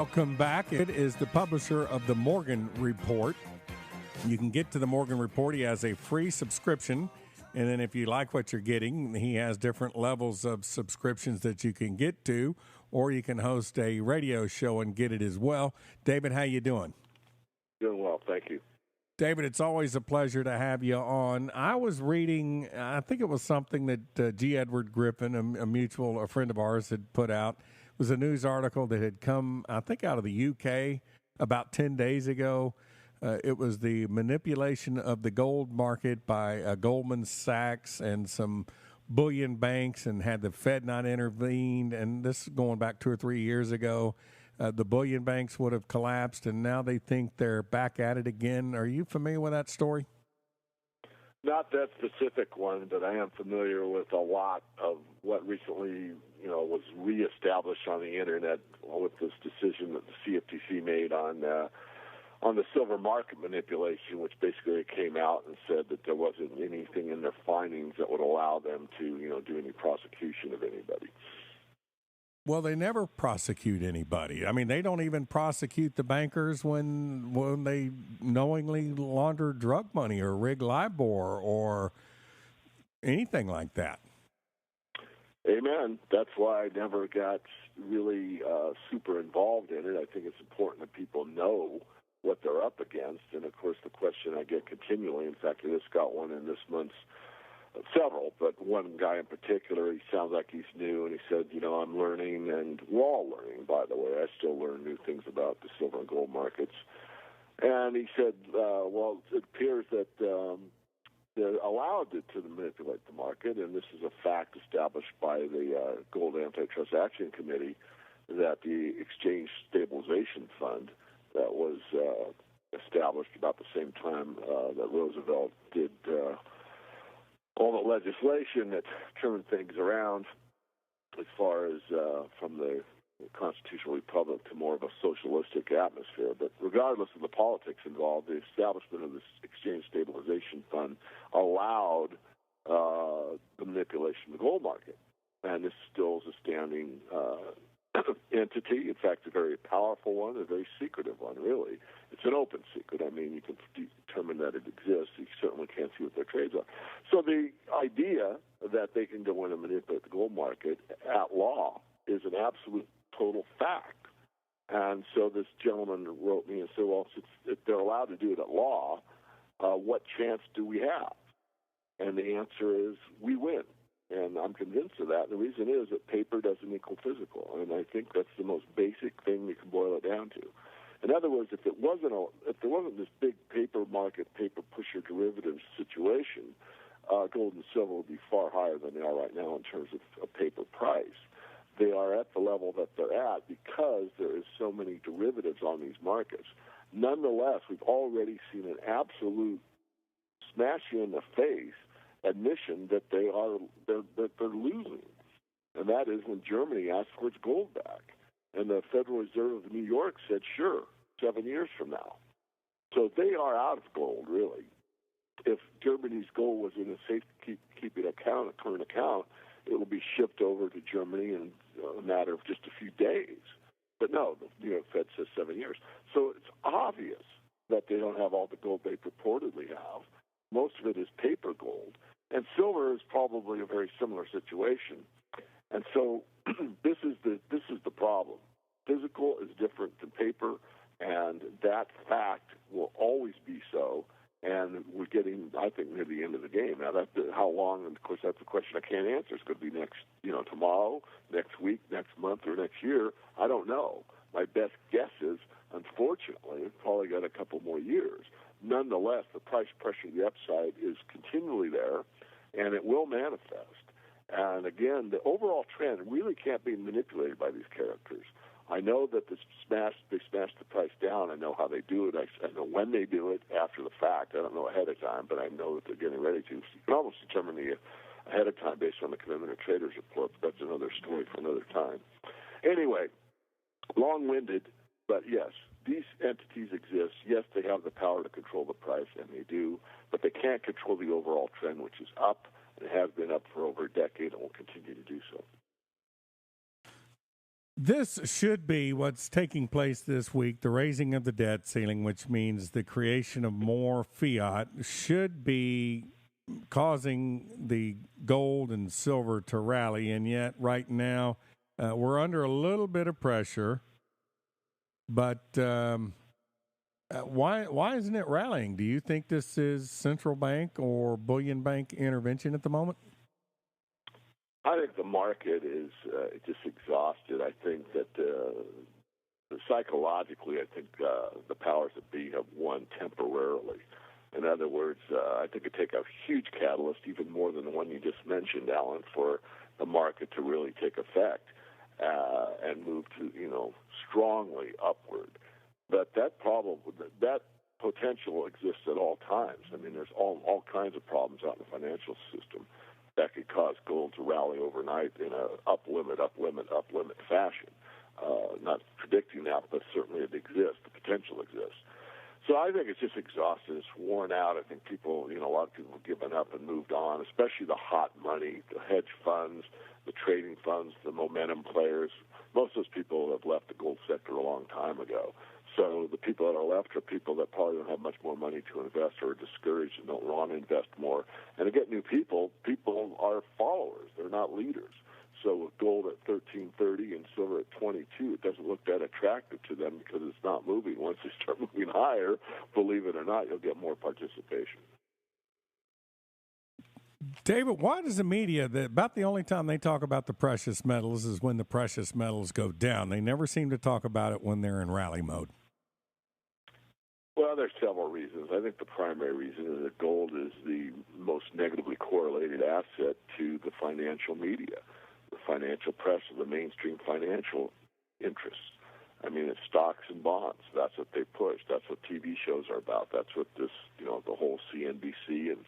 Welcome back. It is the publisher of the Morgan Report. You can get to the Morgan Report. He has a free subscription. And then if you like what you're getting, he has different levels of subscriptions that you can get to, or you can host a radio show and get it as well. David, how you doing? Doing well, thank you. David, it's always a pleasure to have you on. I was reading, I think it was something that G. Edward Griffin, a friend of ours, had put out. It was a news article that had come, I think, out of the UK about 10 days ago. It was the manipulation of the gold market by Goldman Sachs and some bullion banks, and had the Fed not intervened, and this is going back 2 or 3 years ago, the bullion banks would have collapsed, and now they think they're back at it again. Are you familiar with that story? Not that specific one, but I am familiar with a lot of what recently, was reestablished on the internet with this decision that the CFTC made on the silver market manipulation, which basically came out and said that there wasn't anything in their findings that would allow them to, do any prosecution of anybody. Well, they never prosecute anybody. I mean, they don't even prosecute the bankers when they knowingly launder drug money or rig LIBOR or anything like that. Amen. That's why I never got really super involved in it. I think it's important that people know what they're up against. And, of course, the question I get continually, in fact, I just got one in this month's several, but one guy in particular, he sounds like he's new, and he said, I'm learning, and we're all learning, by the way. I still learn new things about the silver and gold markets. And he said, well, it appears that they're allowed to manipulate the market, and this is a fact established by the Gold Anti-Trust Action Committee, that the Exchange Stabilization Fund that was established about the same time that Roosevelt did all the legislation that turned things around as far as from the constitutional republic to more of a socialistic atmosphere. But regardless of the politics involved, the establishment of this Exchange Stabilization Fund allowed the manipulation of the gold market. And this still is a standing entity. In fact, a very powerful one, a very secretive one, really. It's an open secret. I mean, you can determine that it exists. You certainly can't see what their trades are. So the idea that they can go in and manipulate the gold market at law is an absolute total fact. And so this gentleman wrote me and said, well, if they're allowed to do it at law, what chance do we have? And the answer is we win. And I'm convinced of that. And the reason is that paper doesn't equal physical. And I think that's the most basic thing you can boil it down to. In other words, if there wasn't this big paper market, paper pusher derivatives situation, gold and silver would be far higher than they are right now in terms of paper price. They are at the level that they're at because there is so many derivatives on these markets. Nonetheless, we've already seen an absolute smash you in the face admission that they're losing, and that is when Germany asked for its gold back, and the Federal Reserve of New York said, sure, 7 years from now. So they are out of gold, really. If Germany's gold was in a safe-keeping account, a current account, it will be shipped over to Germany in a matter of just a few days. But no, the New York Fed says 7 years. So it's obvious that they don't have all the gold they purportedly have. Most of it is paper gold. And silver is probably a very similar situation. And so this is the problem. Physical is different than paper, and that fact will always be so. And we're getting, I think, near the end of the game. Now, how long, and of course, that's a question I can't answer. It's going to be next, tomorrow, next week, next month, or next year. I don't know. My best guess is, unfortunately, it's probably got a couple more years. Nonetheless, the price pressure, the upside is continually there, and it will manifest. And again, the overall trend really can't be manipulated by these characters. I know that they smash the price down. I know how they do it. I know when they do it after the fact. I don't know ahead of time, but I know that they're getting ready to. So you can almost determine the ahead of time based on the Commitment of Traders report, but that's another story for another time. Anyway, long-winded, but yes, these entities exist. Yes, they have the power to control the price, and they do, but they can't control the overall trend, which is up, and has been up for over a decade and will continue to do so. This should be what's taking place this week, the raising of the debt ceiling, which means the creation of more fiat, should be causing the gold and silver to rally. And yet right now we're under a little bit of pressure. But why isn't it rallying? Do you think this is central bank or bullion bank intervention at the moment? I think the market is just exhausted. I think that psychologically, I think the powers that be have won temporarily. In other words, I think it'd take a huge catalyst, even more than the one you just mentioned, Alan, for the market to really take effect and move to, strongly upward. But that problem, that potential exists at all times. I mean, there's all kinds of problems out in the financial system that could cause gold to rally overnight in a up limit fashion. Not predicting that, but certainly it exists. The potential exists. So I think it's just exhausted. It's worn out. I think people, a lot of people have given up and moved on, especially the hot money, the hedge funds, the trading funds, the momentum players. Most of those people have left the gold sector a long time ago. So the people that are left are people that probably don't have much more money to invest or are discouraged and don't want to invest more. And to get new people are followers. They're not leaders. So with gold at $13.30 and silver at $22, it doesn't look that attractive to them because it's not moving. Once they start moving higher, believe it or not, you'll get more participation. David, why does the media, about the only time they talk about the precious metals is when the precious metals go down? They never seem to talk about it when they're in rally mode. Well, there's several reasons. I think the primary reason is that gold is the most negatively correlated asset to the financial media, the financial press, or the mainstream financial interests. I mean, it's stocks and bonds. That's what they push. That's what TV shows are about. That's what this, the whole CNBC and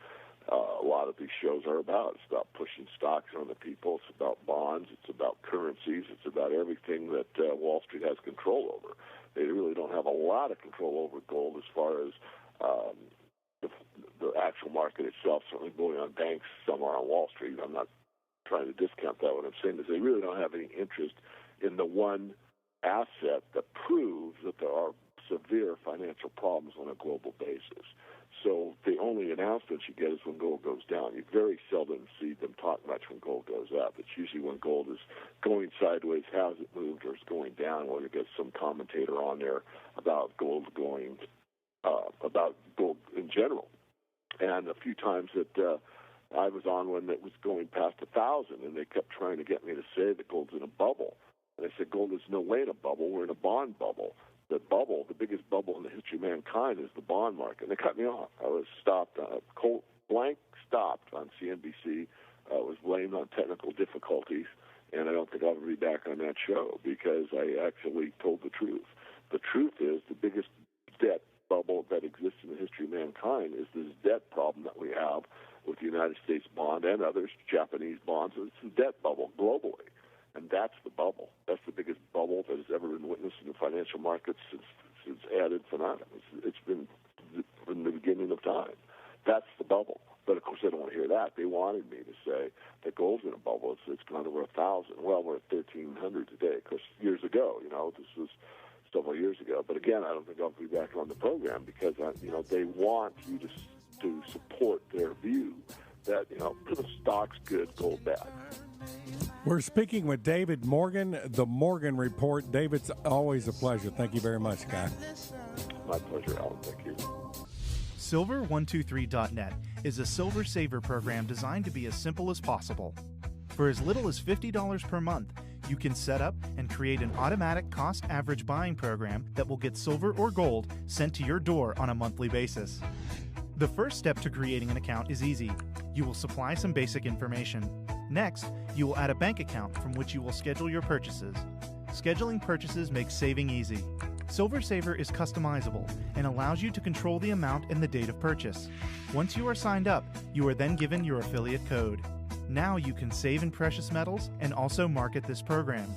a lot of these shows are about. It's about pushing stocks on the people. It's about bonds. It's about currencies. It's about everything that Wall Street has control over. They really don't have a lot of control over gold as far as the actual market itself. Certainly bullion banks, some are on Wall Street. I'm not trying to discount that. What I'm saying is they really don't have any interest in the one asset that proves that there are severe financial problems on a global basis. So the only announcements you get is when gold goes down. You very seldom see them talk much when gold goes up. It's usually when gold is going sideways, has it moved, or is going down, where you get some commentator on there about gold about gold in general. And a few times that I was on when it was going past 1,000, and they kept trying to get me to say that gold's in a bubble. And I said, gold is no way in a bubble. We're in a bond bubble. The bubble, the biggest bubble in the history of mankind, is the bond market. And they cut me off. I was stopped, cold blank stopped on CNBC. Was blamed on technical difficulties, and I don't think I'll ever be back on that show because I actually told the truth. The truth is the biggest debt bubble that exists in the history of mankind is this debt problem that we have with the United States bond and others, Japanese bonds. It's a debt bubble globally. And that's the bubble. That's the biggest bubble that has ever been witnessed in the financial markets since ad infinitum. It's been from the beginning of time. That's the bubble. But, of course, they don't want to hear that. They wanted me to say that gold's in a bubble. It's gone over 1,000. Well, we're at 1,300 today. Of course, years ago, this was several years ago. But, again, I don't think I'll be back on the program because, they want you to support their view that, the stock's good, gold bad. We're speaking with David Morgan, the Morgan Report. David, it's always a pleasure. Thank you very much, guy. My pleasure, Alan. Thank you. Silver123.net is a silver saver program designed to be as simple as possible. For as little as $50 per month, you can set up and create an automatic cost average buying program that will get silver or gold sent to your door on a monthly basis. The first step to creating an account is easy. You will supply some basic information. Next, you will add a bank account from which you will schedule your purchases. Scheduling purchases makes saving easy. Silver Saver is customizable and allows you to control the amount and the date of purchase. Once you are signed up, you are then given your affiliate code. Now you can save in precious metals and also market this program.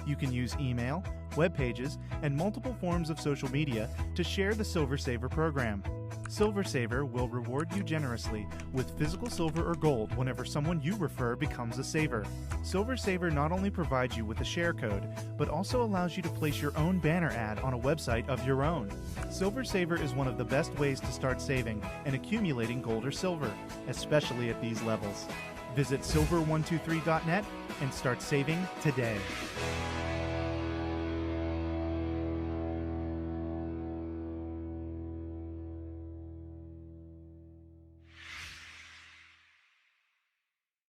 You can use email web pages, and multiple forms of social media to share the Silver Saver program. Silver Saver will reward you generously with physical silver or gold whenever someone you refer becomes a saver. Silver Saver not only provides you with a share code, but also allows you to place your own banner ad on a website of your own. Silver Saver is one of the best ways to start saving and accumulating gold or silver, especially at these levels. Visit silver123.net and start saving today.